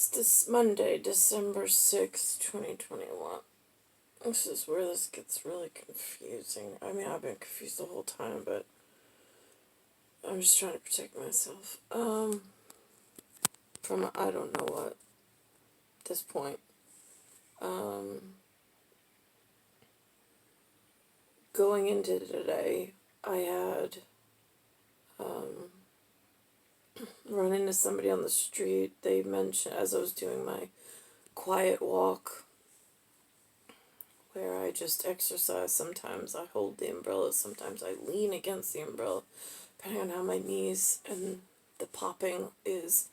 It's this Monday, December 6th, 2021. This is where this gets really confusing. I mean, I've been confused the whole time, but I'm just trying to protect myself. From I don't know what, at this point. Going into today, I had, run into somebody on the street. They mentioned, as I was doing my quiet walk, where I just exercise. Sometimes I hold the umbrella, sometimes I lean against the umbrella, depending on how my knees and the popping is.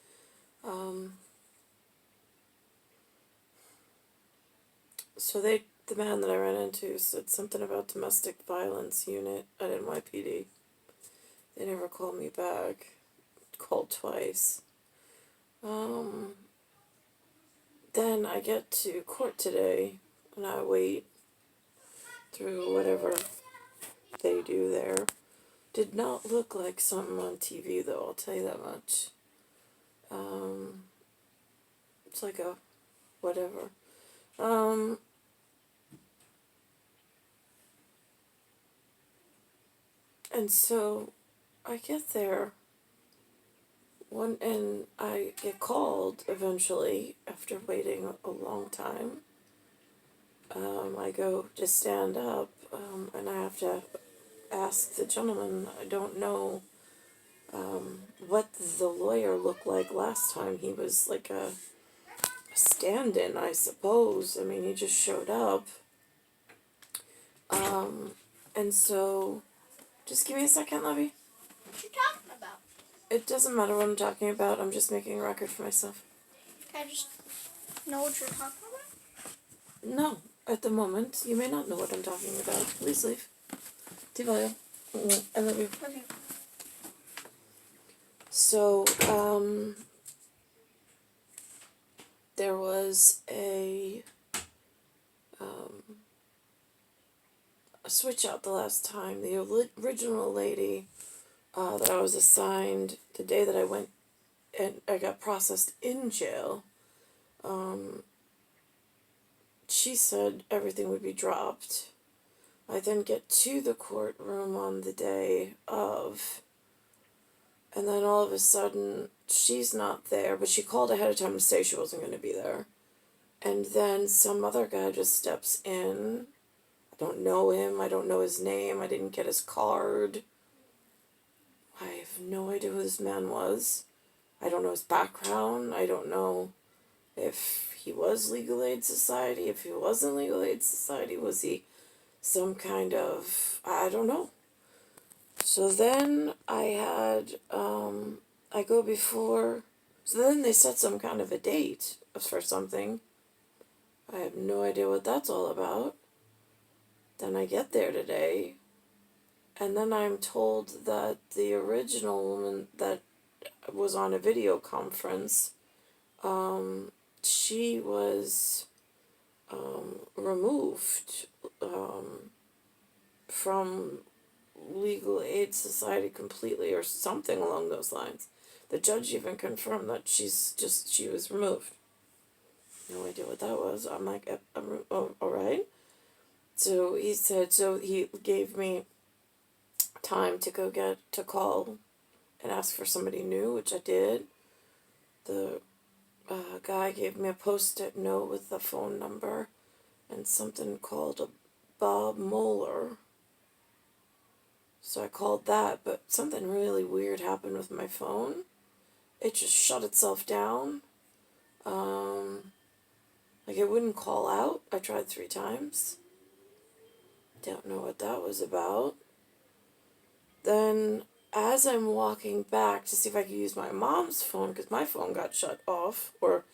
So the man that I ran into said something about domestic violence unit at NYPD. They never called me back. Called twice. Then I get to court today, and I wait through whatever they do there. Did not look like something on TV, though, I'll tell you that much. It's like a whatever. And so I get there, and I get called eventually after waiting a long time. I go to stand up, and I have to ask the gentleman. I don't know what the lawyer looked like last time. He was like a stand-in, I suppose. I mean, he just showed up. And so, just give me a second, Lovey. What you talking about? It doesn't matter what I'm talking about. I'm just making a record for myself. Can I just know what you're talking about? No, at the moment. You may not know what I'm talking about. Please leave. Devalue. I love you. Okay. So, there was a switch out the last time. The original lady that I was assigned the day that I went and I got processed in jail, she said everything would be dropped. I then get to the courtroom on the day of, and then all of a sudden she's not there, but she called ahead of time to say she wasn't going to be there. And then some other guy just steps in. I don't know him. I don't know his name. I didn't get his card. I have no idea who this man was. I don't know his background. I don't know if he was Legal Aid Society, if he wasn't Legal Aid Society. Was he some kind of, I don't know. So then I had, I go before, so then they set some kind of a date for something. I have no idea what that's all about. Then I get there today, and then I'm told that the original woman that was on a video conference, she was removed from Legal Aid Society completely, or something along those lines. The judge even confirmed that she was removed. No idea what that was. I'm like, oh, all right. So he said, so he gave me time to call and ask for somebody new, which I did. The guy gave me a post-it note with the phone number and something called a Bob Moeller. So I called that, but something really weird happened with my phone. It just shut itself down. Like it wouldn't call out. I tried 3 times. Don't know what that was about. Then, as I'm walking back to see if I could use my mom's phone, because my phone got shut off, or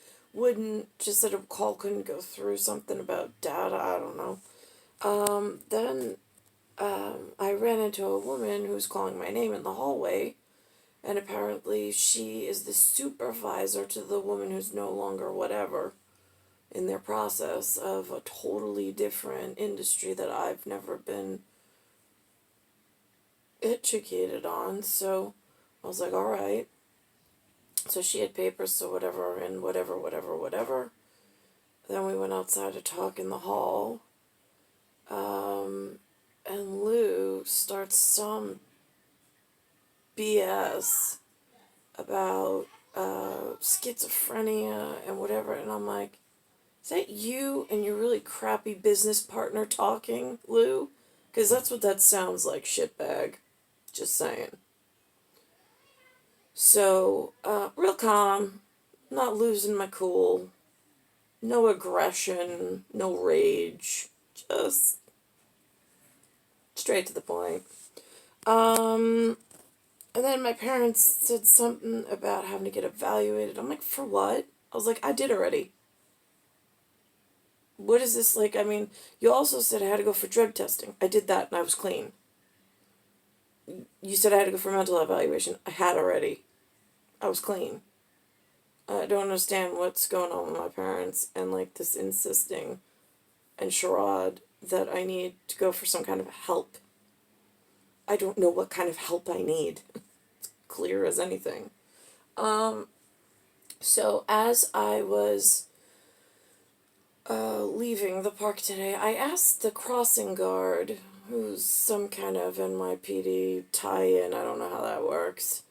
just said a call couldn't go through, something about data, I don't know. Then I ran into a woman who was calling my name in the hallway, and apparently she is the supervisor to the woman who's no longer whatever in their process of a totally different industry that I've never been educated on. So I was like, all right. So she had papers, so whatever, and whatever. Then we went outside to talk in the hall. And Lou starts some BS about schizophrenia and whatever. And I'm like, is that you and your really crappy business partner talking, Lou? Because that's what that sounds like, shitbag. Just saying. So, real calm, not losing my cool, no aggression, no rage, just straight to the point. And then my parents said something about having to get evaluated. I'm like, for what? I was like, I did already. What is this like? I mean, you also said I had to go for drug testing. I did that and I was clean. You said I had to go for mental evaluation. I had already. I was clean. I don't understand what's going on with my parents and like this insisting and charade that I need to go for some kind of help. I don't know what kind of help I need. It's clear as anything. So as I was leaving the park today, I asked the crossing guard, who's some kind of NYPD tie-in, I don't know how that works,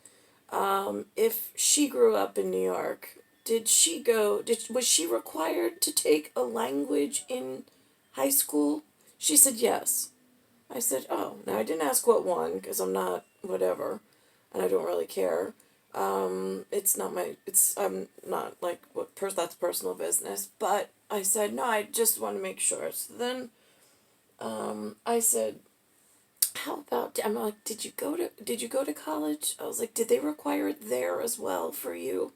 if she grew up in New York. Was she required to take a language in high school? She said yes. I said, oh, now I didn't ask what one, because I'm not whatever, and I don't really care. I'm not like, that's personal business, but I said, no, I just want to make sure. So then, I said, how about, I'm like, did you go to college? I was like, did they require it there as well for you?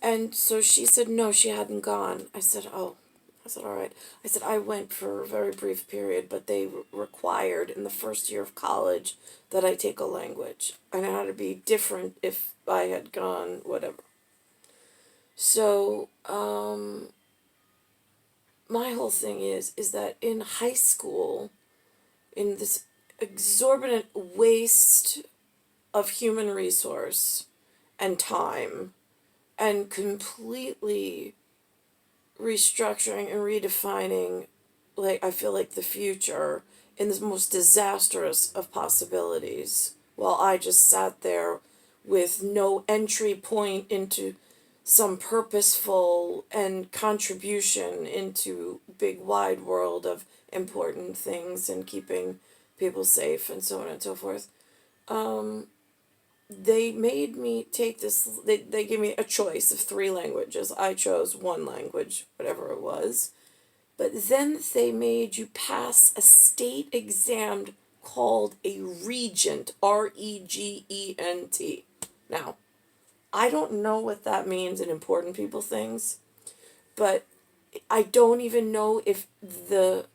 And so she said, no, she hadn't gone. I said, oh. I said, all right. I said, I went for a very brief period, but they required in the first year of college that I take a language. And it had to be different if I had gone, whatever. So, my whole thing is that in high school, in this exorbitant waste of human resource and time, and completely restructuring and redefining, like, I feel like the future in the most disastrous of possibilities, while I just sat there with no entry point into some purposeful and contribution into big wide world of important things and keeping people safe and so on and so forth. They made me take this, they gave me a choice of 3 languages. I chose 1 language, whatever it was. But then they made you pass a state exam called a Regent, Regent. Now, I don't know what that means in important people things, but I don't even know if the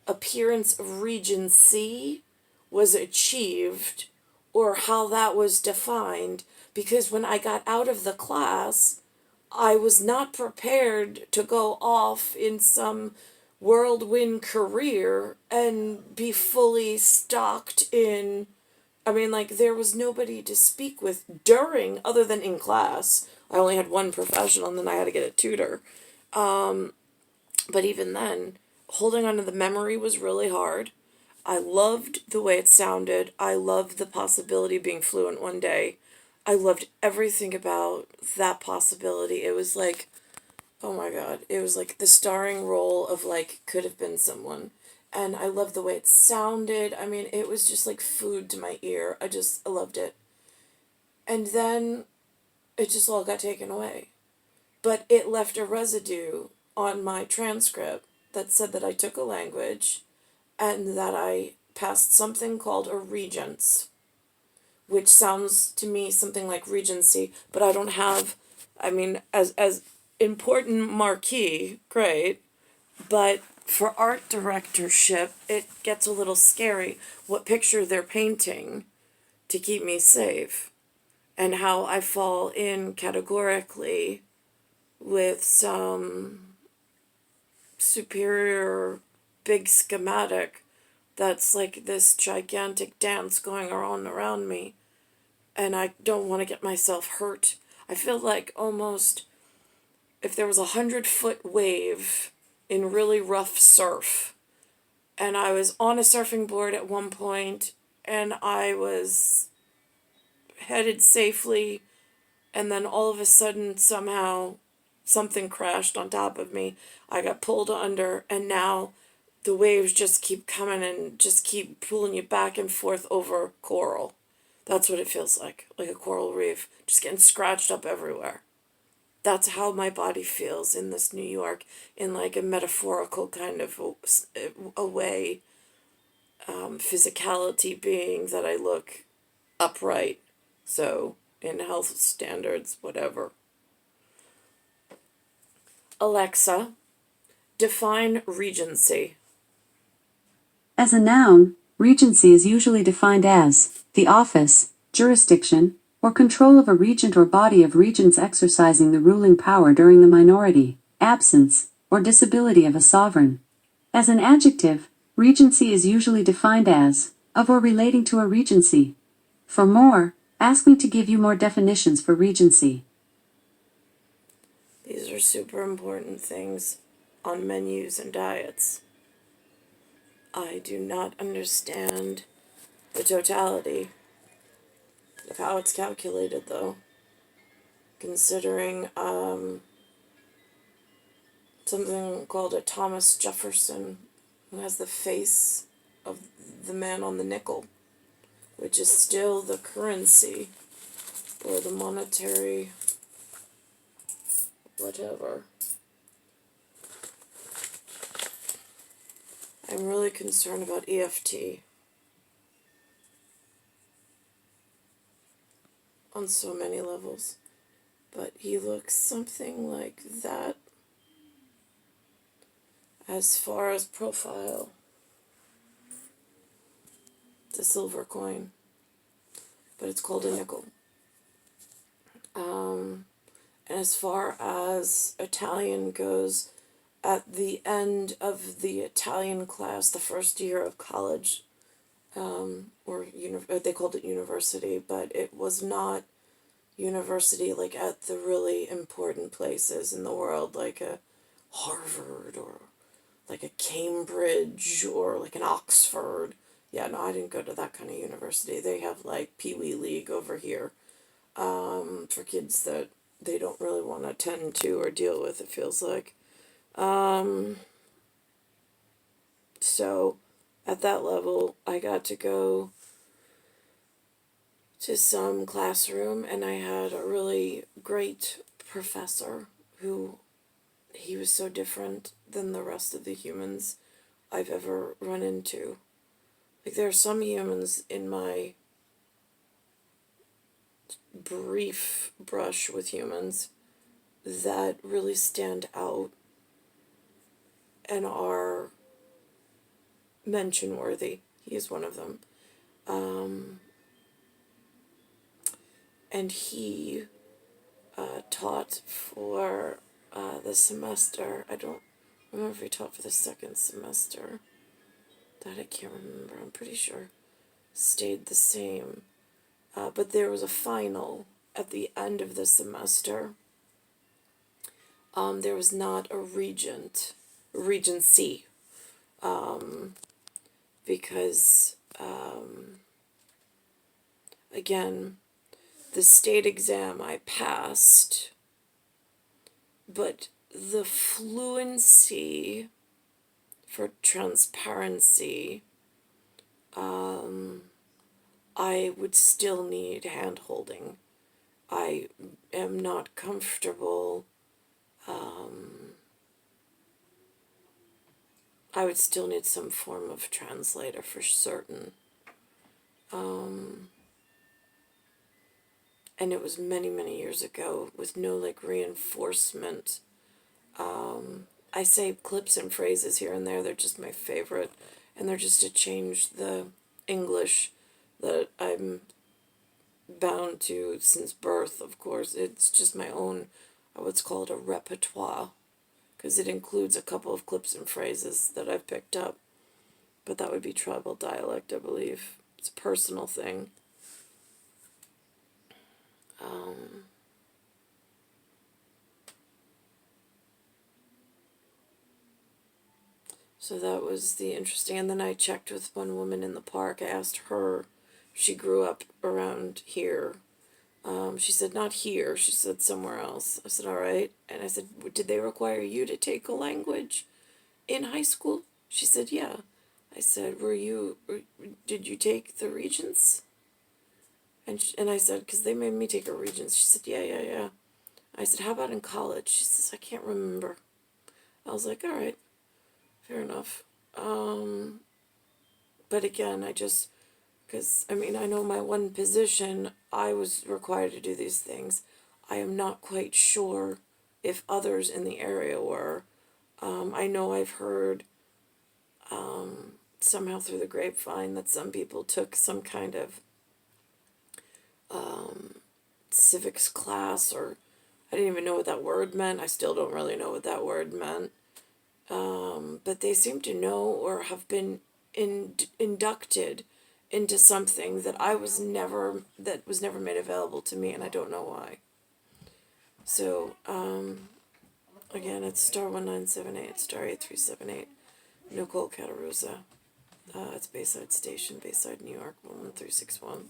appearance of Regency was achieved or how that was defined, because when I got out of the class, I was not prepared to go off in some whirlwind career and be fully stocked in. I mean, like, there was nobody to speak with during, other than in class. I only had one professional, and then I had to get a tutor. But even then, holding on to the memory was really hard. I loved the way it sounded. I loved the possibility of being fluent one day. I loved everything about that possibility. It was like, oh my god, it was like the starring role of, like, could have been someone. And I loved the way it sounded. I mean, it was just like food to my ear. I loved it. And then it just all got taken away. But it left a residue on my transcript that said that I took a language and that I passed something called a Regents, which sounds to me something like Regency, but I don't have, I mean, as important marquee, great, but for art directorship, it gets a little scary what picture they're painting to keep me safe, and how I fall in categorically with some superior big schematic that's like this gigantic dance going on around me, and I don't want to get myself hurt. I feel like almost if there was 100-foot wave in really rough surf, and I was on a surfing board at one point, and I was headed safely, and then all of a sudden somehow something crashed on top of me. I got pulled under, and now the waves just keep coming and just keep pulling you back and forth over coral. That's what it feels like a coral reef, just getting scratched up everywhere. That's how my body feels in this New York, in like a metaphorical kind of a way. Physicality being that I look upright, so in health standards, whatever. Alexa, define Regency. As a noun, regency is usually defined as the office, jurisdiction, or control of a regent or body of regents exercising the ruling power during the minority, absence, or disability of a sovereign. As an adjective, regency is usually defined as of or relating to a regency. For more, ask me to give you more definitions for regency. These are super important things on menus and diets. I do not understand the totality of how it's calculated, though, considering something called a Thomas Jefferson, who has the face of the man on the nickel, which is still the currency or the monetary whatever. I'm really concerned about EFT on so many levels, but he looks something like that as far as profile. It's a silver coin, but it's called a nickel. And as far as Italian goes, at the end of the Italian class, the first year of college, or they called it university, but it was not university like at the really important places in the world, like a Harvard or like a Cambridge or like an Oxford. Yeah, no, I didn't go to that kind of university. They have like Pee Wee League over here, for kids that they don't really want to attend to or deal with, it feels like. So at that level, I got to go to some classroom, and I had a really great professor who, he was so different than the rest of the humans I've ever run into. Like, there are some humans in my brief brush with humans that really stand out and are mention worthy. He is one of them. And he taught for the semester. I don't remember if he taught for the second semester. That I can't remember. I'm pretty sure stayed the same. But there was a final at the end of the semester. There was not a regency, because, again, the state exam I passed, but the fluency for transparency, I would still need hand holding. I am not comfortable. I would still need some form of translator for certain. And it was many, many years ago with no like reinforcement. I say clips and phrases here and there, they're just my favorite. And they're just to change the English that I'm bound to since birth, of course. It's just my own, what's called a repertoire, because it includes a couple of clips and phrases that I've picked up. But that would be tribal dialect, I believe. It's a personal thing. So that was the interesting. And then I checked with one woman in the park. I asked her if she grew up around here. She said, not here. She said somewhere else. I said, all right. And I said, did they require you to take a language in high school? She said, yeah. I said, did you take the Regents? And I said, because they made me take a Regents. She said, yeah. I said, how about in college? She says, I can't remember. I was like, all right, fair enough. But again, because, I mean, I know my one position, I was required to do these things. I am not quite sure if others in the area were. I know I've heard somehow through the grapevine that some people took some kind of civics class, or I didn't even know what that word meant. I still don't really know what that word meant. But they seem to know or have been inducted into something that was never made available to me, and I don't know why. So, again, it's star 1978, star 8378, Nicole Catarusa. It's Bayside Station, Bayside, New York, 11361.